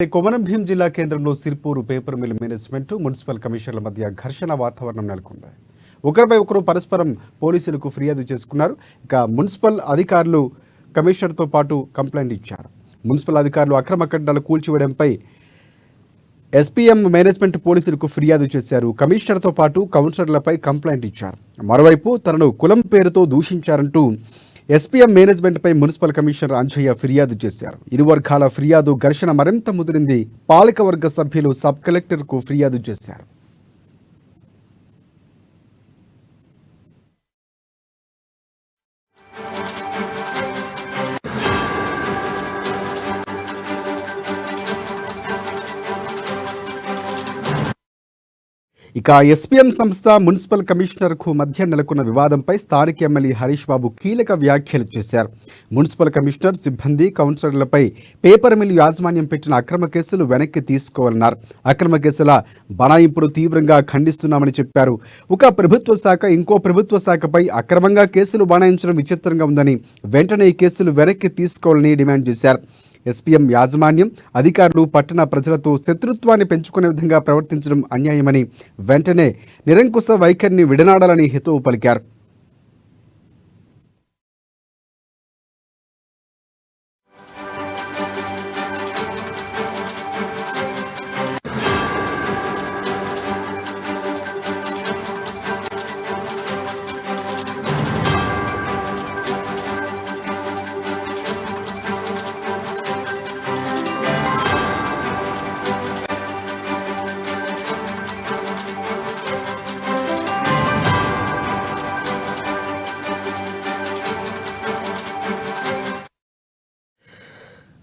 కొమరం భీం జిల్లా కేంద్రంలో Sirpur paper mill management municipal కమిషనర్ల మధ్య ఘర్షణ వాతావరణం నెలకొంది. ఒకరిపై ఒకరు పరస్పరం పోలీసులకు ఫిర్యాదు చేసుకున్నారు. ఇక మున్సిపల్ అధికారులు కమిషనర్తో పాటు కంప్లైంట్ ఇచ్చారు. మున్సిపల్ అధికారులు అక్రమ కట్టడాలు కూల్చివేయడంపై ఎస్పీఎం మేనేజ్మెంట్ పోలీసులకు ఫిర్యాదు చేశారు. కమిషనర్తో పాటు కౌన్సిలర్లపై కంప్లైంట్ ఇచ్చారు. మరోవైపు తనను కులం పేరుతో దూషించారంటూ ఎస్పీఎం మేనేజ్మెంట్పై మున్సిపల్ కమిషనర్ అంజయ్య ఫిర్యాదు చేశారు. ఇరు వర్గాల ఫిర్యాదు ఘర్షణ మరింత ముదిరింది. పాలకవర్గ సభ్యులు సబ్ కలెక్టర్కు ఫిర్యాదు చేశారు. ఇక ఎస్పీఎం సంస్థ మున్సిపల్ కమిషనర్కు మధ్య నెలకొన్న వివాదంపై స్థానిక ఎమ్మెల్యే హరీష్ బాబు కీలక వ్యాఖ్యలు చేశారు. మున్సిపల్ కమిషనర్, సిబ్బంది, కౌన్సిలర్లపై పేపర్ మిల్ యాజమాన్యం పెట్టిన అక్రమ కేసులు వెనక్కి తీసుకోవాలన్నారు. అక్రమ కేసుల బనాయింపును తీవ్రంగా ఖండిస్తున్నామని చెప్పారు. ఒక ప్రభుత్వ శాఖ ఇంకో ప్రభుత్వ శాఖపై అక్రమంగా కేసులు బనాయించడం విచిత్రంగా ఉందని, వెంటనే ఈ కేసులు వెనక్కి తీసుకోవాలని డిమాండ్ చేశారు. ఎస్పీఎం యాజమాన్యం, అధికారులు పట్టణ ప్రజలతో శత్రుత్వాన్ని పెంచుకునే విధంగా ప్రవర్తించడం అన్యాయమని, వెంటనే నిరంకుశ వైఖరిని విడనాడాలని హితవు పలికారు.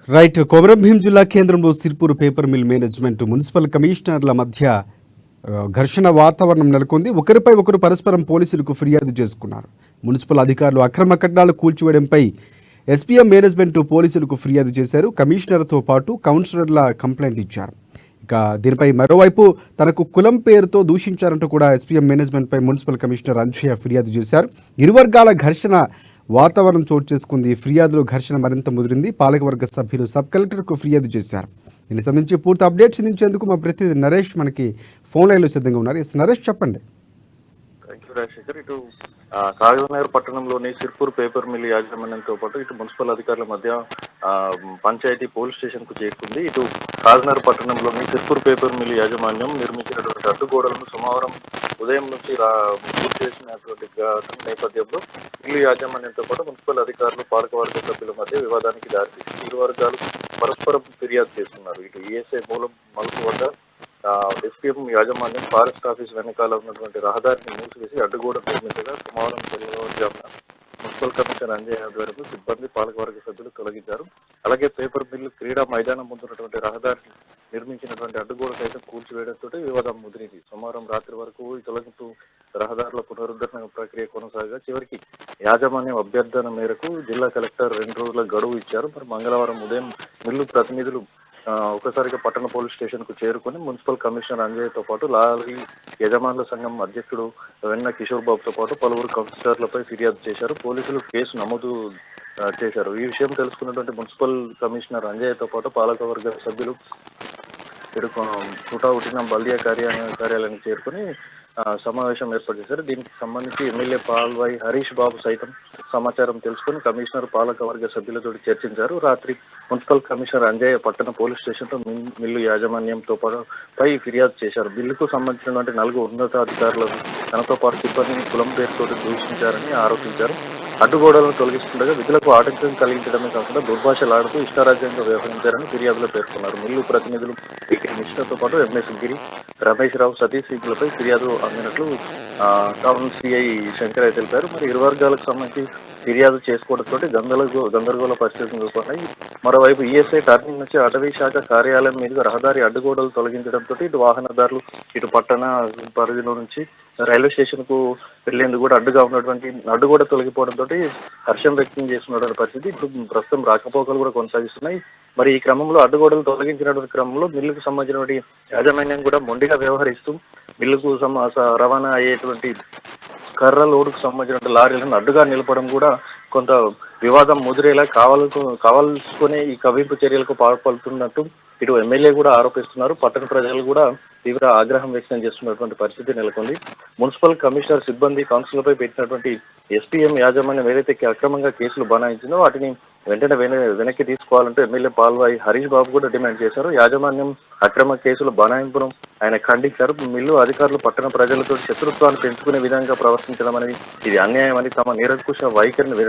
రైట్. కొమరం భీం జిల్లా కేంద్రంలో Sirpur paper mill management municipal కమిషనర్ల మధ్య ఘర్షణ వాతావరణం నెలకొంది. ఒకరిపై ఒకరు పరస్పరం పోలీసులకు ఫిర్యాదు చేసుకున్నారు. మున్సిపల్ అధికారులు అక్రమ కట్టడాలు కూల్చివేయడంపై ఎస్పీఎం మేనేజ్మెంట్ పోలీసులకు ఫిర్యాదు చేశారు. కమిషనర్తో పాటు కౌన్సిలర్ల కంప్లైంట్ ఇచ్చారు. ఇక దీనిపై మరోవైపు తనకు కులం పేరుతో దూషించారంటూ కూడా ఎస్పీఎం మేనేజ్మెంట్పై మున్సిపల్ కమిషనర్ అంజయ్య ఫిర్యాదు చేశారు. ఇరు వర్గాల ఘర్షణ వాతావరణం చోటు చేసుకుంది. ఫిర్యాదులు ఘర్షణ మరింత ముదిరింది. పాలకవర్గ సభ్యులు సబ్ కలెక్టర్కు ఫిర్యాదు చేశారు. దీనికి సంబంధించి పూర్తి అప్డేట్స్ అందించేందుకు మా ప్రతినిధి నరేష్ మనకి ఫోన్ లైన్లో సిద్ధంగా ఉన్నారు. నరేష్, చెప్పండి. ఇటు కాగజ్నగర్ పట్టణంలోని సిర్పూర్ పేపర్ మిల్ యాజమాన్యంతో పాటు ఇటు మున్సిపల్ అధికారుల మధ్య పంచాయతీ పోలీస్ స్టేషన్ కు చేరుకుంది. ఇటు కాగజ్నగర్ పట్టణంలోని సిర్పూర్ పేపర్ మిల్ యాజమాన్యం నిర్మించినటువంటి అడ్డుగోడలను సోమవారం ఉదయం నుంచి పూర్తి చేసినటువంటి నేపథ్యంలో మిల్లు యాజమాన్యంతో పాటు మున్సిపల్ అధికారులు, పాలకవర్గ సభ్యుల మధ్య వివాదానికి దారితీసింది. ఇరు వర్గాలు పరస్పరం ఫిర్యాదు చేస్తున్నారు. ఇటు ఈఎస్ఐ మూలం మలుపు వద్ద ఎస్పీఎం యాజమాన్యం ఫారెస్ట్ ఆఫీస్ వెనకాల ఉన్నటువంటి రహదారిని మూసివేసి అడ్డుగోడ నిర్మించగా సోమవారం తెల్లవారుజామున మున్సిపల్ కమిషనర్ అంజయ్య ఆధ్వర్యంలో సిబ్బంది, పాలకవర్గ సభ్యులు తొలగించారు. అలాగే పేపర్ మిల్లు క్రీడా మైదానం ముందున్నటువంటి రహదారిని నిర్మించినటువంటి అడ్డుగోడ సైతం కూల్చివేయడంతో వివాదం ముదిరింది. సోమవారం రాత్రి వరకు ఈ తొలగింపు రహదారుల పునరుద్ధరణ ప్రక్రియ కొనసాగా చివరికి యాజమాన్యం అభ్యర్థన మేరకు జిల్లా కలెక్టర్ 2 రోజుల గడువు ఇచ్చారు. మరి మంగళవారం ఉదయం మిల్లు ప్రతినిధులు ఒకసారిగా పట్టణ పోలీస్ స్టేషన్ కు చేరుకుని మున్సిపల్ కమిషనర్ అంజయ్యతో పాటు లారీ యజమానుల సంఘం అధ్యక్షుడు వెన్న కిషోర్ బాబుతో పాటు పలువురు కౌన్సిలర్లపై ఫిర్యాదు చేశారు. పోలీసులు కేసు నమోదు చేశారు. ఈ విషయం తెలుసుకున్నటువంటి మున్సిపల్ కమిషనర్ అంజయ్యతో పాటు పాలకవర్గ సభ్యులు కుటావుటిన బల్దియా కార్యాలయానికి చేరుకుని సమావేశం ఏర్పాటు చేశారు. దీనికి సంబంధించి ఎమ్మెల్యే పాల్వాయి హరీష్ బాబు సైతం సమాచారం తెలుసుకుని కమిషనర్, పాలకవర్గ సభ్యులతో చర్చించారు. రాత్రి మున్సిపల్ కమిషనర్ అంజయ్య పట్టణ పోలీస్ స్టేషన్ లో మిల్లు యాజమాన్యంతో పై ఫిర్యాదు చేశారు. బిల్లుకు సంబంధించినటువంటి 4 ఉన్నతాధికారులను తనతో పాటు సిబ్బందిని కులం పేరుతో దూషించారని ఆరోపించారు. అడ్డుగోడలను తొలగిస్తుండగా విధులకు ఆటంకం కలిగించడమే కాకుండా దుర్భాషలాడుతూ ఇష్టారాజ్యంగా వ్యవహరించారని ఫిర్యాదులో పేర్కొన్నారు. మిల్లు ప్రతినిధులు మిశ్రతో పాటు ఎంఎస్ గిరి, రమేష్ రావు, సతీష్ సింగ్లపై ఫిర్యాదు అందినట్లు టౌన్ సిఐ శంకరయ్య తెలిపారు. మరి ఇరు వర్గాలకు సంబంధించి ఫిర్యాదు చేసుకోవడంతో గందరగోళ పరిస్థితులు నెలకొన్నాయి. మరోవైపు ఈఎస్ఐ టర్నింగ్ నుంచి అటవీ శాఖ కార్యాలయం మీదుగా రహదారి అడ్డుగోడలు తొలగించడంతో ఇటు వాహనదారులు ఇటు పట్టణ పరిధిలో నుంచి రైల్వే స్టేషన్ కు వెళ్లేందుకు కూడా అడ్డుగా ఉన్నటువంటి అడ్డుగోడ తొలగిపోవడంతో హర్షం వ్యక్తం చేస్తున్నటువంటి పరిస్థితి. ఇప్పుడు ప్రస్తుతం రాకపోకలు కూడా కొనసాగిస్తున్నాయి. మరి ఈ క్రమంలో అడ్డుగోడలు తొలగించినటువంటి క్రమంలో మిల్లుకు సంబంధించినటువంటి యాజమాన్యం కూడా మొండిగా వ్యవహరిస్తూ మిల్లుకు రవాణా అయ్యేటువంటి కర్ర లోడుకు సంబంధించిన లారీలను అడ్డుగా నిలపడం కూడా కొంత వివాదం ముదిరేలా కావాల్సుకునే ఈ కవింపు చర్యలకు పాల్పడుతున్నట్టు ఇటు ఎమ్మెల్యే కూడా ఆరోపిస్తున్నారు. పట్టణ ప్రజలు కూడా తీవ్ర ఆగ్రహం వ్యక్తం చేస్తున్నటువంటి పరిస్థితి నెలకొంది. మున్సిపల్ కమిషనర్ సిబ్బంది కౌన్సిలర్పై పెట్టినటువంటి ఎస్పీఎం యాజమాన్యం ఏదైతే అక్రమంగా కేసులు బనాయించిందో వాటిని వెంటనే వెనక్కి తీసుకోవాలంటూ ఎమ్మెల్యే పాల్వాయి హరీష్ బాబు కూడా డిమాండ్ చేశారు. యాజమాన్యం అక్రమ కేసులు బనాయింపును ఆయన ఖండించారు. మిల్లు అధికారులు పట్టణ ప్రజలతో శత్రుత్వాన్ని పెంచుకునే విధంగా ప్రవర్తించడం అనేది ఇది అన్యాయం అని తమ నిరంకుశ వైఖరిని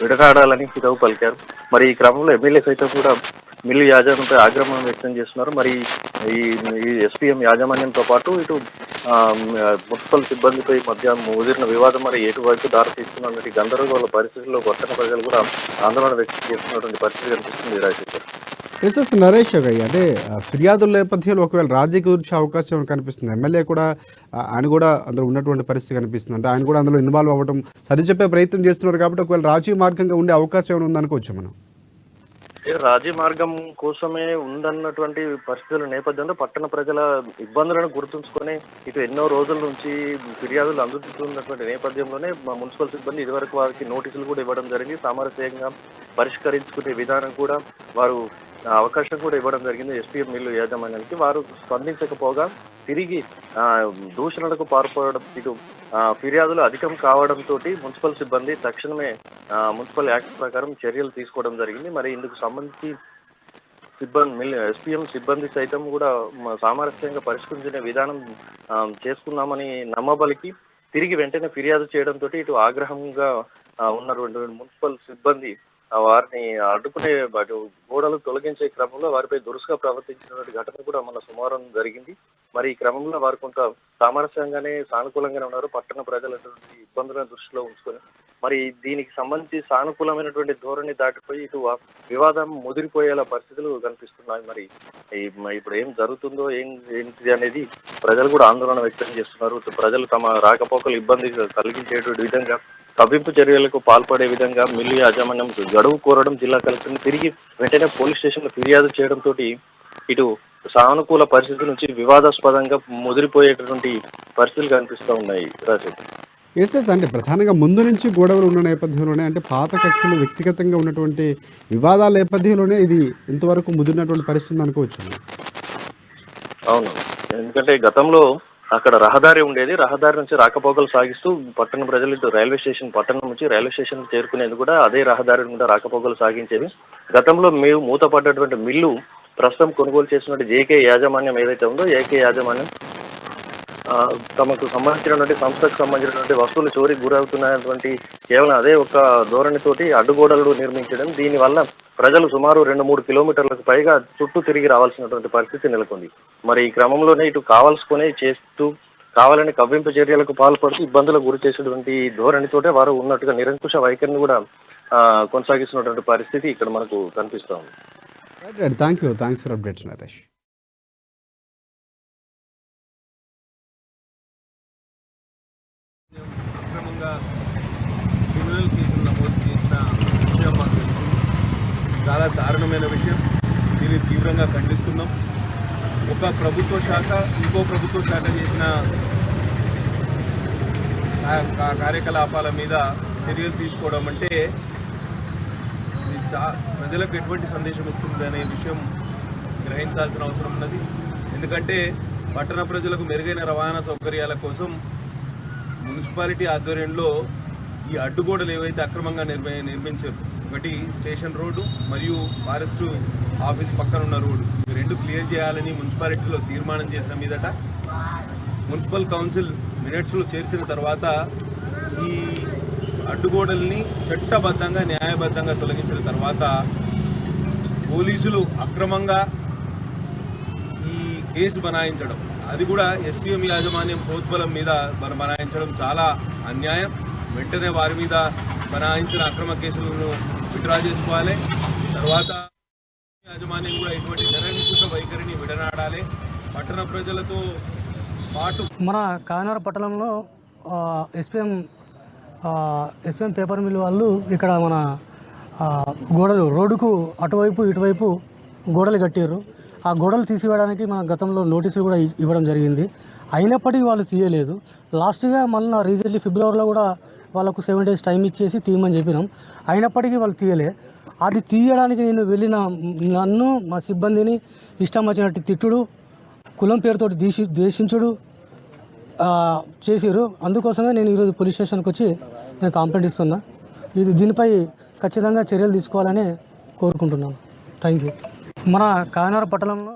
విడనాడాలని హితవు పలికారు. మరి ఈ క్రమంలో ఎమ్మెల్యే సైతం కూడా మిల్లు యాజమాన్యంపై ఆగ్రహం వ్యక్తం చేస్తున్నారు. మరి ఈ ఎస్పీఎం యాజమాన్యంతో పాటు ఇటు మున్సిపల్ సిబ్బందిపై మధ్య ముదిరిన వివాదం మరి ఎటువైపు దారితీస్తున్నటువంటి గందరగోళ పరిస్థితుల్లో పట్టణ ప్రజలు కూడా ఆందోళన వ్యక్తం చేస్తున్నటువంటి పరిస్థితి కనిపిస్తుంది. రాజశేఖర్ ఎస్ఎస్ నరేష్ గారు అంటే ఫిర్యాదుల నేపథ్యంలో ఒకవేళ రాజీకి వచ్చే అవకాశం కనిపిస్తుంది. ఎమ్మెల్యే కూడా ఆయన కూడా అందులో ఉన్నటువంటి పరిస్థితి కనిపిస్తుంది. అంటే ఆయన కూడా అందులో ఇన్వాల్వ్ అవ్వడం సరిచెప్పే ప్రయత్నం చేస్తున్నారు కాబట్టి ఒకవేళ రాజీ మార్గంగా ఉండే అవకాశం ఏమైనా ఉందనుకోవచ్చు మనం. రాజీ మార్గం కోసమే ఉందన్నటువంటి పరిస్థితుల నేపథ్యంలో పట్టణ ప్రజల ఇబ్బందులను గుర్తుంచుకొని ఇటు ఎన్నో రోజుల నుంచి ఫిర్యాదులు అందుతున్నటువంటి నేపథ్యంలోనే మున్సిపల్ సిబ్బంది ఇదివరకు వారికి నోటీసులు కూడా ఇవ్వడం జరిగింది. సామరస్యంగా పరిష్కరించుకునే విధానం కూడా వారు అవకాశం కూడా ఇవ్వడం జరిగింది ఎస్పీఎం మిల్లు యాజమాన్యానికి. వారు స్పందించకపోగా తిరిగి దూషణలకు పాల్పడడం, ఇటు ఫిర్యాదులు అధికం కావడంతో మున్సిపల్ సిబ్బంది తక్షణమే మున్సిపల్ యాక్ట్ ప్రకారం చర్యలు తీసుకోవడం జరిగింది. మరి ఇందుకు సంబంధించి ఎస్పీఎం సిబ్బంది సైతం కూడా సామరస్యంగా పరిష్కరించిన విధానం చేసుకున్నామని నమ్మబలికి తిరిగి వెంటనే ఫిర్యాదు చేయడంతో ఇటు ఆగ్రహంగా ఉన్నటువంటి మున్సిపల్ సిబ్బంది వారిని అడ్డుకునే గోడలు తొలగించే క్రమంలో వారిపై దురుసుగా ప్రవర్తించినటువంటి ఘటన కూడా మన సుమారం జరిగింది. మరి ఈ క్రమంలో వారు కొంత సామరస్యంగానే సానుకూలంగానే ఉన్నారు. పట్టణ ప్రజలటువంటి ఇబ్బందులను దృష్టిలో ఉంచుకొని మరి దీనికి సంబంధించి సానుకూలమైనటువంటి ధోరణి దాటిపోయి ఇటు వివాదం ముదిరిపోయేలా పరిస్థితులు కనిపిస్తున్నాయి. మరి ఇప్పుడు ఏం జరుగుతుందో ఏంటిది అనేది ప్రజలు కూడా ఆందోళన వ్యక్తం చేస్తున్నారు. ప్రజలు తమ రాకపోకలు ఇబ్బంది కలిగించేటువంటి విధంగా కవ్వింపు చర్యలకు పాల్పడే విధంగా మిల్లు యాజమాన్యం గడువు కోరడం, జిల్లా కలెక్టర్ని తిరిగి వెంటనే పోలీస్ స్టేషన్లో ఫిర్యాదు చేయడంతో ఇటు సానుకూల పరిస్థితుల నుంచి వివాదాస్పదంగా ముదిరిపోయేటటువంటి పరిస్థితులు కనిపిస్తూ ఉన్నాయి. రాజశేఖర్ ఎస్ఎస్ అంటే ప్రధానంగా ముందు నుంచి గొడవలు ఉన్న నేపథ్యంలోనే అంటే పాత కక్షలు వ్యక్తిగతంగా ఉన్నటువంటి వివాదాల నేపథ్యంలోనే ఇది ఇంతవరకు ముదిరినటువంటి పరిస్థితి అనుకోవచ్చు. అవును, ఎందుకంటే గతంలో అక్కడ రహదారి ఉండేది. రహదారి నుంచి రాకపోకలు సాగిస్తూ పట్టణ ప్రజలు ఇటు పట్టణం నుంచి రైల్వే స్టేషన్ చేరుకునేందుకు కూడా అదే రహదారి కూడా రాకపోకలు సాగించేది. గతంలో మేము మూతపడ్డటువంటి మిల్లు ప్రస్తుతం కొనుగోలు చేసినటువంటి జేకే యాజమాన్యం ఏదైతే ఉందో ఏకే యాజమాన్యం తమకు సంబంధించినటువంటి సంస్థకు సంబంధించినటువంటి వస్తువులు చోరీకి గురవుతున్నటువంటి కేవలం అదే ఒక ధోరణితోటి అడ్డుగోడలు నిర్మించడం, దీనివల్ల ప్రజలు సుమారు 2-3 కిలోమీటర్లకు పైగా చుట్టూ తిరిగి రావాల్సినటువంటి పరిస్థితి నెలకొంది. మరి ఈ క్రమంలోనే ఇటు కావాల్సుకునే చేస్తూ కావాలని కవ్వింపు చర్యలకు పాల్పడుతూ ఇబ్బందులకు గురి చేసేటువంటి ధోరణితోటే వారు ఉన్నట్టుగా నిరంకుశ వైఖరిని కూడా కొనసాగిస్తున్నటువంటి పరిస్థితి ఇక్కడ మనకు కనిపిస్తూ ఉంది. Thanks for updates Naresh. అక్రమంగా క్రిమినల్ కేసులు నమోదు చేసిన విషయం మాకు తెలిసింది. చాలా దారుణమైన విషయం. దీన్ని తీవ్రంగా ఖండిస్తున్నాం. ఒక ప్రభుత్వ శాఖ ఇంకో ప్రభుత్వ శాఖ చేసిన కార్యకలాపాల మీద చర్యలు తీసుకోవడం అంటే ఇది ప్రజలకు ఎటువంటి సందేశం ఇస్తుంది అనే విషయం గ్రహించాల్సిన అవసరం ఉన్నది. ఎందుకంటే పట్టణ ప్రజలకు మెరుగైన రవాణా సౌకర్యాల కోసం మున్సిపాలిటీ ఆధ్వర్యంలో ఈ అడ్డుగోడలు ఏవైతే అక్రమంగా నిర్మించారు, ఒకటి స్టేషన్ రోడ్డు మరియు ఫారెస్ట్ ఆఫీస్ పక్కన ఉన్న రోడ్డు, ఈ రెండు క్లియర్ చేయాలని మున్సిపాలిటీలో తీర్మానం చేసిన మీదట మున్సిపల్ కౌన్సిల్ మినిట్స్లో చేర్చిన తర్వాత ఈ అడ్డుగోడల్ని చట్టబద్ధంగా న్యాయబద్ధంగా తొలగించిన తర్వాత పోలీసులు అక్రమంగా ఈ కేసు బనాయించడం, అది కూడా ఎస్పీఎం యాజమాన్యం ప్రోద్బలం మీద బనాయించడం చాలా అన్యాయం. వెంటనే వారి మీద బనాయించిన అక్రమ కేసులను విత్డ్రా చేసుకోవాలి. తర్వాత యాజమాన్యం కూడా ఇటువంటి నిరంకుశ వైఖరిని విడనాడాలి. పట్టణ ప్రజలతో పాటు మన కాకినాడ పట్టణంలో ఎస్పీఎం పేపర్ మిల్ వాళ్ళు ఇక్కడ మన గోడలు రోడ్డుకు అటువైపు ఇటువైపు గోడలు కట్టారు. ఆ గోడలు తీసివేయడానికి మన గతంలో నోటీసులు కూడా ఇవ్వడం జరిగింది. అయినప్పటికీ వాళ్ళు తీయలేదు. లాస్ట్గా మొన్న రీసెంట్లీ ఫిబ్రవరిలో కూడా వాళ్ళకు 7 days టైం ఇచ్చేసి తీయమని చెప్పినాం. అయినప్పటికీ వాళ్ళు తీయలే. అది తీయడానికి నేను వెళ్ళిన నన్ను మా సిబ్బందిని ఇష్టం వచ్చినట్టు తిట్టుడు, కులం పేరుతోటి దేశించుడు చేసిరు. అందుకోసమే నేను ఈరోజు పోలీస్ స్టేషన్కి వచ్చి నేను కంప్లైంట్ ఇస్తున్నా. దీనిపై ఖచ్చితంగా చర్యలు తీసుకోవాలని కోరుకుంటున్నాను. Thank you. మన కాకినాడ పట్టణంలో